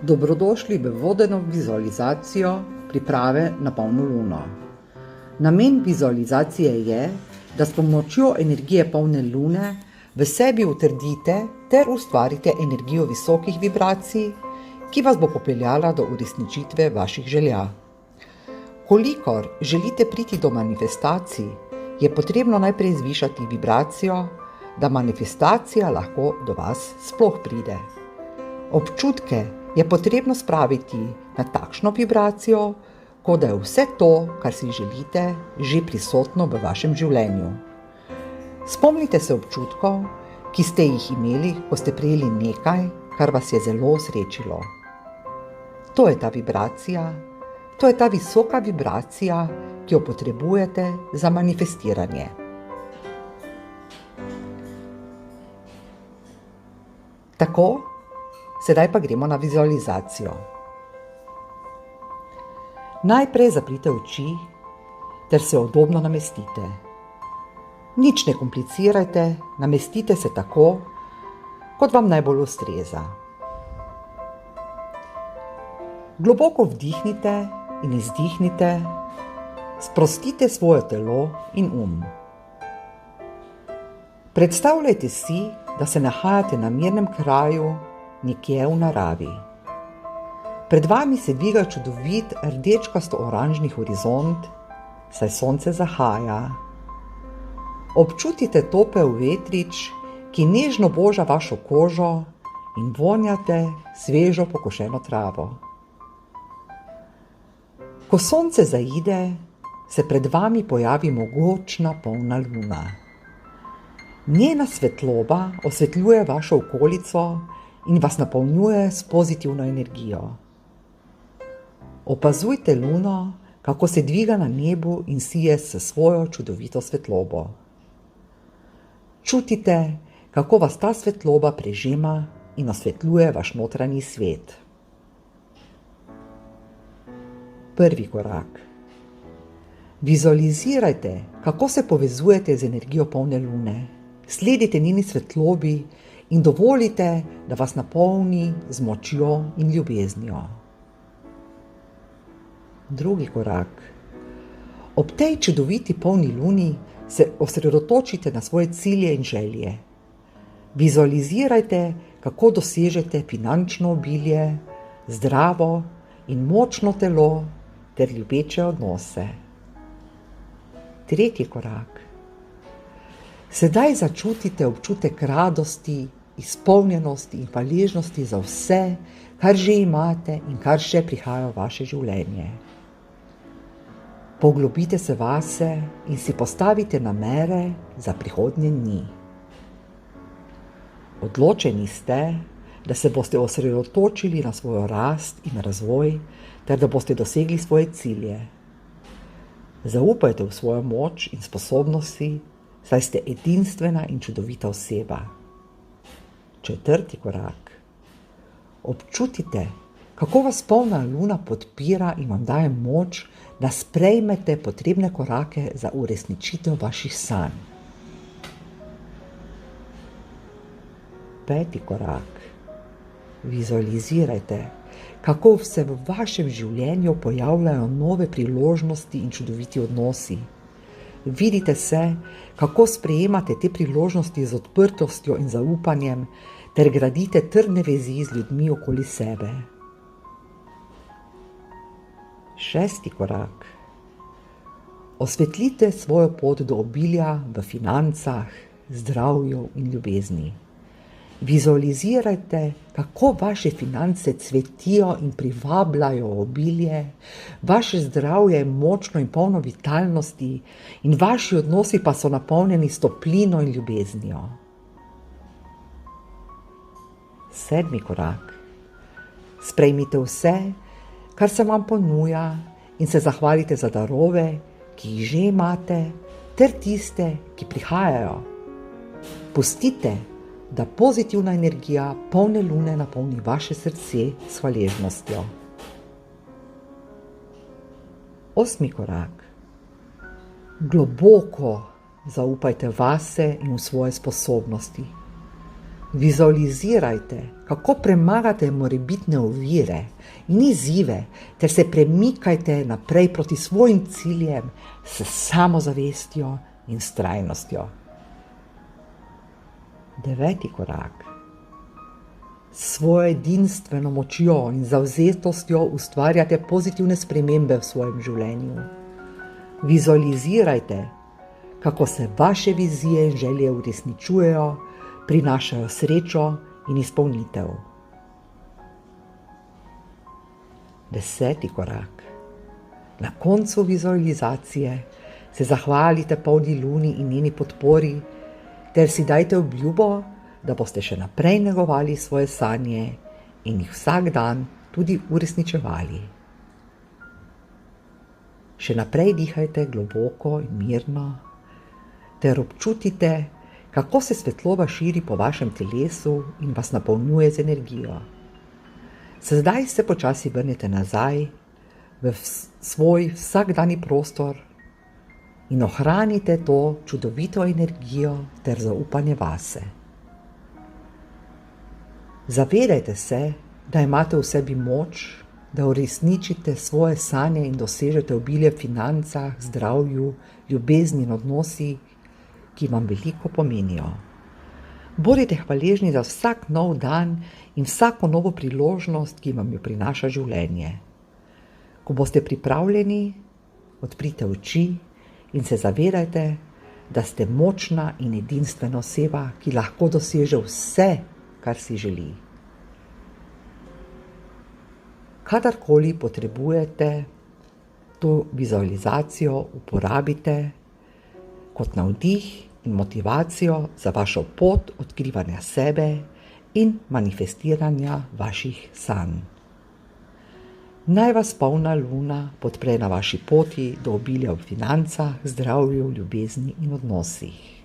Dobrodošli v vodeno vizualizacijo priprave na polno luno. Namen vizualizacije je, da s pomočjo energije polne lune v sebi utrdite ter ustvarite energijo visokih vibracij, ki vas bo popeljala do uresničitve vaših želja. Kolikor želite priti do manifestacij, je potrebno najprej zvišati vibracijo, da manifestacija lahko do vas sploh pride. Občutke je potrebno spraviti na takšno vibracijo, kot da je vse to, kar si želite, že prisotno v vašem življenju. Spomnite se občutkov, ki ste jih imeli, ko ste prejeli nekaj, kar vas je zelo osrečilo. To je ta vibracija, to je ta visoka vibracija, ki jo potrebujete za manifestiranje. Tako, sedaj pa gremo na vizualizacijo. Najprej zaprite oči ter se udobno namestite. Nič ne komplicirajte, namestite se tako, kot vam najbolj ustreza. Globoko vdihnite in izdihnite, sprostite svoje telo in Predstavljajte si, da se nahajate na mirnem kraju, nekje v naravi. Pred vami se dviga čudovit rdečkasto-oranžni horizont, saj sonce zahaja. Občutite topel vetrič, ki nežno boža vašo kožo in vonjate svežo pokošeno travo. Ko sonce zaide, se pred vami pojavi mogočna polna luna. Njena svetloba osvetljuje vašo okolico in vas napolnjuje s pozitivno energijo. Opazujte luno, kako se dviga na nebu in sije s svojo čudovito svetlobo. Čutite, kako vas ta svetloba prežema in osvetljuje vaš notranji svet. Prvi korak. Vizualizirajte, kako se povezujete z energijo polne lune. Sledite njeni svetlobi in dovolite, da vas napolni z močjo in ljubeznijo. Drugi korak. Ob tej čudoviti polni luni se osredotočite na svoje cilje in želje. Vizualizirajte, kako dosežete finančno obilje, zdravo in močno telo ter ljubeče odnose. Tretji korak. Sedaj začutite občutek radosti, izpolnjenosti in hvaležnosti za vse, kar že imate in kar še prihaja v vaše življenje. Poglobite se vase in si postavite namere za prihodnje dni. Odločeni ste, da se boste osredotočili na svojo rast in razvoj, ter da boste dosegli svoje cilje. Zaupajte v svojo moč in sposobnosti, saj ste edinstvena in čudovita oseba. Četrti korak. Občutite, kako vas polna luna podpira in vam daje moč, da sprejmete potrebne korake za uresničitev vaših sanj. Peti korak. Vizualizirajte, kako se v vašem življenju pojavljajo nove priložnosti in čudoviti odnosi. Vidite se, kako sprejemate te priložnosti z odprtostjo in zaupanjem, ter gradite trdne vezi z ljudmi okoli sebe. Šesti korak. Osvetlite svojo pot do obilja v financah, zdravju in ljubezni. Vizualizirajte, kako vaše finance cvetijo in privabljajo obilje, vaše zdravje je močno in polno vitalnosti in vaši odnosi pa so napolnjeni s toplino in ljubeznijo. Sedmi korak. Sprejmite vse, kar se vam ponuja, in se zahvalite za darove, ki jih že imate, ter tiste, ki prihajajo. Pustite, da pozitivna energija polne lune napolni vaše srce s hvaležnostjo. Osmi korak. Globoko zaupajte vase in v svoje sposobnosti. Vizualizirajte, kako premagate morebitne ovire in izzive, ter se premikajte naprej proti svojim ciljem s samozavestjo in vztrajnostjo. 9. korak. S svojo edinstveno močjo in zavzetostjo ustvarjate pozitivne spremembe v svojem življenju. Vizualizirajte, kako se vaše vizije in želje uresničujejo, prinašajo srečo in izpolnitev. 10. korak. Na koncu vizualizacije se zahvalite polni luni in njeni podpori, ter si dajte obljubo, da boste še naprej negovali svoje sanje in jih vsak dan tudi uresničevali. Še naprej dihajte globoko in mirno, ter občutite, kako se svetloba širi po vašem telesu in vas napolnjuje z energijo. Sedaj se počasi vrnete nazaj v svoj vsakdanji prostor in ohranite to čudovito energijo ter zaupanje vase. Zavedajte se, da imate v sebi moč, da uresničite svoje sanje in dosežete obilje v financah, zdravju, ljubezni in odnosih, ki vam veliko pomenijo. Bodite hvaležni za vsak nov dan in vsako novo priložnost, ki vam jo prinaša življenje. Ko boste pripravljeni, odprite oči in se zavedajte, da ste močna in edinstvena oseba, ki lahko doseže vse, kar si želi. Kadarkoli potrebujete to vizualizacijo, uporabite kot navdih in motivacijo za vašo pot odkrivanja sebe in manifestiranja vaših sanj. Naj vas polna luna podpre na vaši poti do obilja v financah, zdravju, ljubezni in odnosih.